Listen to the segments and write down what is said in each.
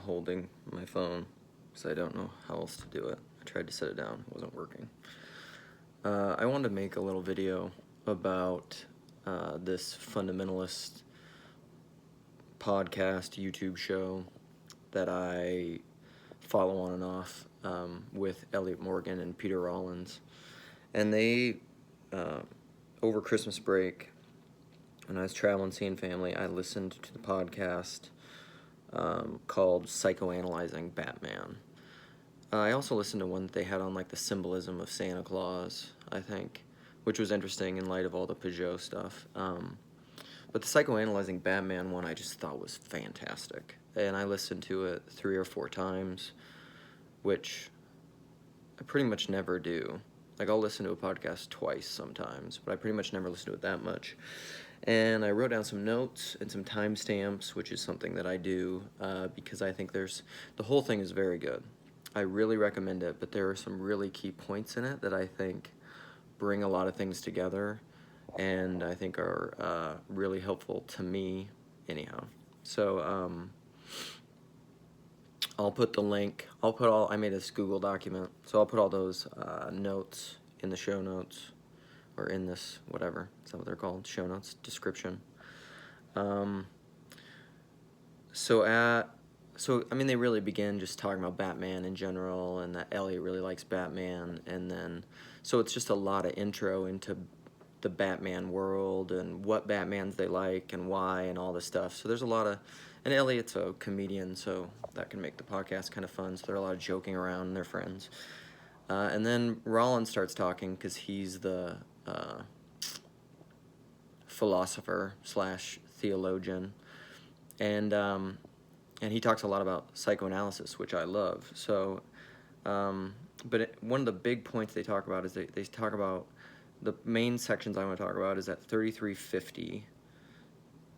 holding my phone because I don't know how else to do it. I tried to set it down, it wasn't working. I wanted to make a little video about this fundamentalist podcast, YouTube show that I follow on and off with Elliot Morgan and Peter Rollins. And they, over Christmas break, when I was traveling seeing family, I listened to the podcast called Psychoanalyzing Batman. I also listened to one that they had on like the symbolism of Santa Claus, I think, which was interesting in light of all the Peugeot stuff. But the Psychoanalyzing Batman one I just thought was fantastic. And I listened to it 3 or 4 times, which I pretty much never do. Like, I'll listen to a podcast twice sometimes, but I pretty much never listen to it that much. And I wrote down some notes and some timestamps, which is something that I do because I think the whole thing is very good. I really recommend it, but there are some really key points in it that I think bring a lot of things together and I think are really helpful to me anyhow. So I'll put the link, I made this Google document, so I'll put all those notes in the show notes, or in this, whatever, is that what they're called? Show notes, description. So I mean, they really begin just talking about Batman in general, and that Elliot really likes Batman, and then, so it's just a lot of intro into the Batman world, and what Batmans they like, and why, and all this stuff. So there's a lot of, and Elliot's a comedian, so that can make the podcast kind of fun, so there are a lot of joking around, and they're friends. And then Rollins starts talking, because he's the philosopher / theologian, and he talks a lot about psychoanalysis, which I love. So, but one of the big points they talk about is they talk about, the main sections I want to talk about is at 3350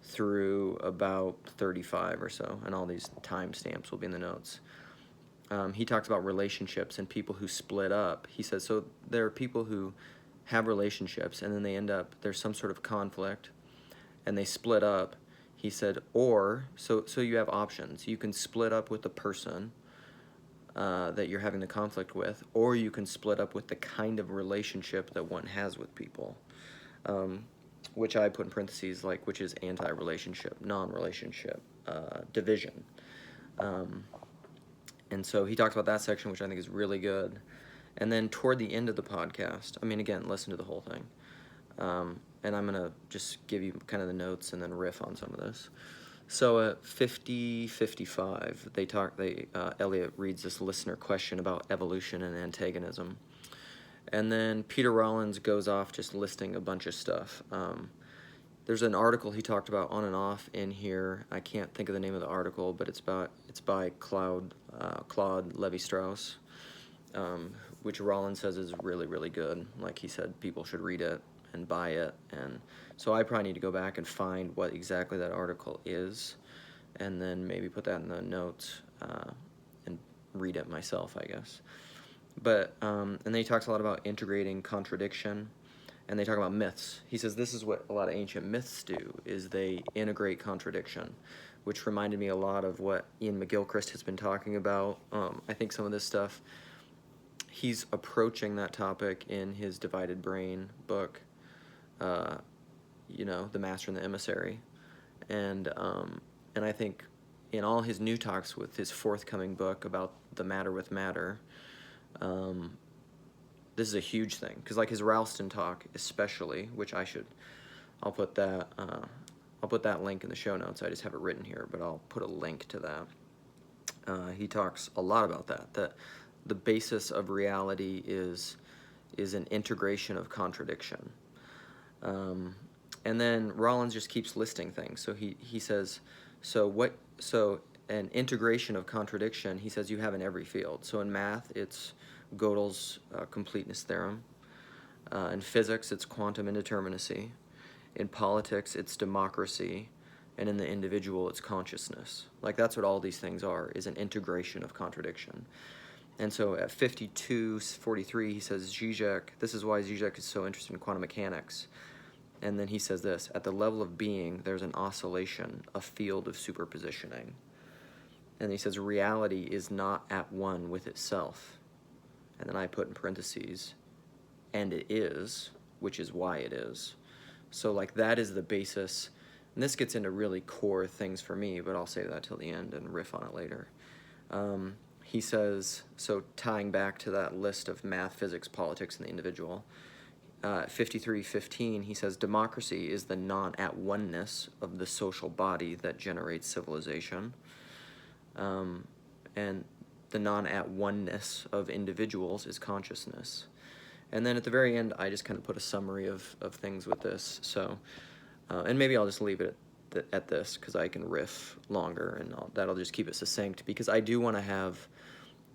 through about 35 or so, and all these timestamps will be in the notes. He talks about relationships and people who split up. He says, so there are people who have relationships and then they end up, there's some sort of conflict, and they split up. He said, or, so you have options. You can split up with the person that you're having the conflict with, or you can split up with the kind of relationship that one has with people, which I put in parentheses, like, which is anti-relationship, non-relationship, division. And so he talks about that section, which I think is really good. And then toward the end of the podcast, I mean, again, listen to the whole thing. And I'm going to just give you kind of the notes and then riff on some of this. So at 50-55, Elliot reads this listener question about evolution and antagonism. And then Peter Rollins goes off just listing a bunch of stuff. There's an article he talked about on and off in here. I can't think of the name of the article, but it's by Claude Levi-strauss, which Rollins says is really, really good. Like he said, people should read it and buy it, and so I probably need to go back and find what exactly that article is, and then maybe put that in the notes and read it myself, I guess. But and then he talks a lot about integrating contradiction, and they talk about myths. He says this is what a lot of ancient myths do, is they integrate contradiction, which reminded me a lot of what Iain McGilchrist has been talking about. I think some of this stuff, he's approaching that topic in his Divided Brain book, The Master and the Emissary, and I think in all his new talks with his forthcoming book about the matter with matter, this is a huge thing, because like his Ralston talk especially, which I'll put that link in the show notes. I just have it written here, but I'll put a link to that. He talks a lot about that the basis of reality is an integration of contradiction. And then Rollins just keeps listing things. So he says, so an integration of contradiction, he says, you have in every field. So in math, it's Gödel's Completeness Theorem. In physics, it's quantum indeterminacy. In politics, it's democracy. And in the individual, it's consciousness. Like, that's what all these things are, is an integration of contradiction. And so at 52-43, he says, Zizek, this is why Zizek is so interested in quantum mechanics. And then he says this, at the level of being, there's an oscillation, a field of superpositioning. and he says reality is not at one with itself. And then I put in parentheses, and it is, which is why it is. So like that is the basis, and this gets into really core things for me, but I'll save that till the end and riff on it later. He says, so tying back to that list of math, physics, politics, and the individual, 53:15, he says, democracy is the non-at-one-ness of the social body that generates civilization. And the non-at-one-ness of individuals is consciousness. And then at the very end, I just kind of put a summary of things with this. So, and maybe I'll just leave it at this, because I can riff longer, and that'll just keep it succinct, because I do want to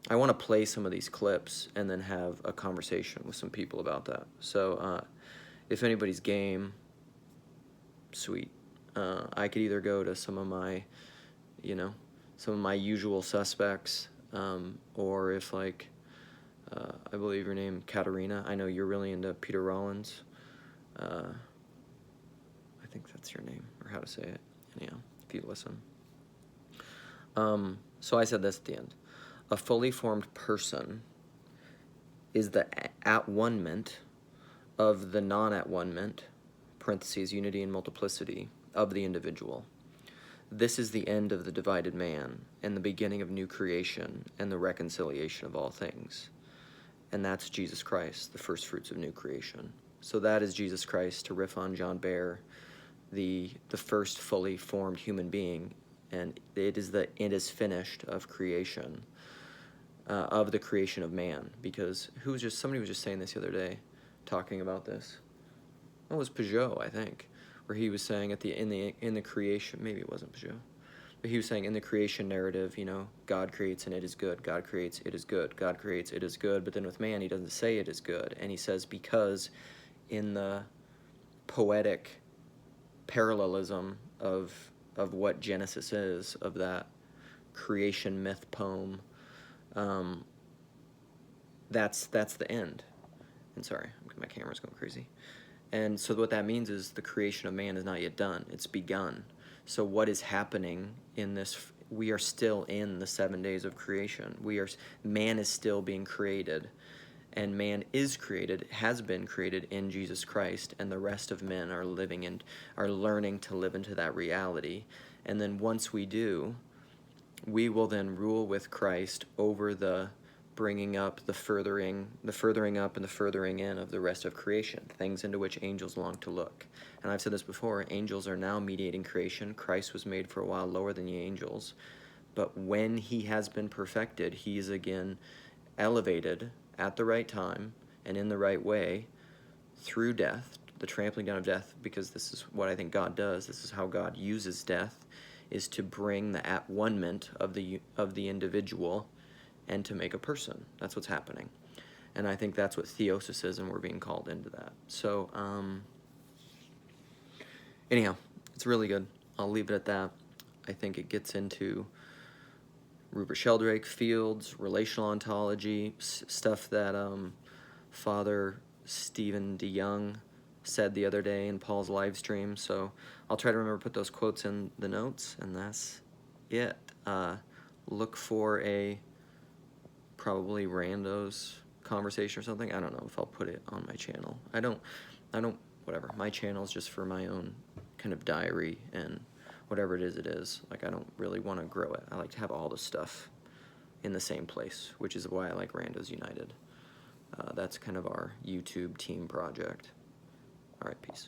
I want to play some of these clips and then have a conversation with some people about that. So if anybody's game, sweet. I could either go to some of my usual suspects, or if like, I believe your name, Katerina, I know you're really into Peter Rollins. I think that's your name, or how to say it, anyhow, if you listen. So I said this at the end. A fully formed person is the at-one-ment of the non-at-one-ment, parentheses, unity and multiplicity, of the individual. This is the end of the divided man, and the beginning of new creation, and the reconciliation of all things. And that's Jesus Christ, the first fruits of new creation. So that is Jesus Christ, to riff on John Baer, the first fully formed human being, and it is finished of creation, of the creation of man. Because somebody was just saying this the other day, talking about this. It was Peugeot, I think, where he was saying in the creation, maybe it wasn't Peugeot, but he was saying in the creation narrative, God creates and it is good. God creates, it is good. God creates, it is good. But then with man, he doesn't say it is good, and he says because in the poetic parallelism of what Genesis is, of that creation myth poem, that's the end. And sorry, my camera's going crazy. And so what that means is the creation of man is not yet done. It's begun. So what is happening in this? We are still in the 7 days of creation. Man is still being created, and man is created, has been created in Jesus Christ, and the rest of men are learning to live into that reality. And then once we do, we will then rule with Christ over the bringing up, the furthering up, and the furthering in of the rest of creation, things into which angels long to look. And I've said this before, angels are now mediating creation. Christ was made for a while lower than the angels, but when he has been perfected, he is again elevated at the right time and in the right way through death, the trampling down of death, because this is what I think God does. This is how God uses death, is to bring the at-one-ment of the individual and to make a person. That's what's happening. And I think that's what theosis is, and we're being called into that. So, anyhow, it's really good. I'll leave it at that. I think it gets into Rupert Sheldrake, Fields, relational ontology, stuff that Father Stephen DeYoung said the other day in Paul's live stream. So I'll try to remember to put those quotes in the notes, and that's it. Look for a probably randos conversation or something. I don't know if I'll put it on my channel. I don't, whatever. My channel is just for my own kind of diary, and whatever it is. Like, I don't really want to grow it. I like to have all the stuff in the same place, which is why I like Randos United. That's kind of our YouTube team project. All right, peace.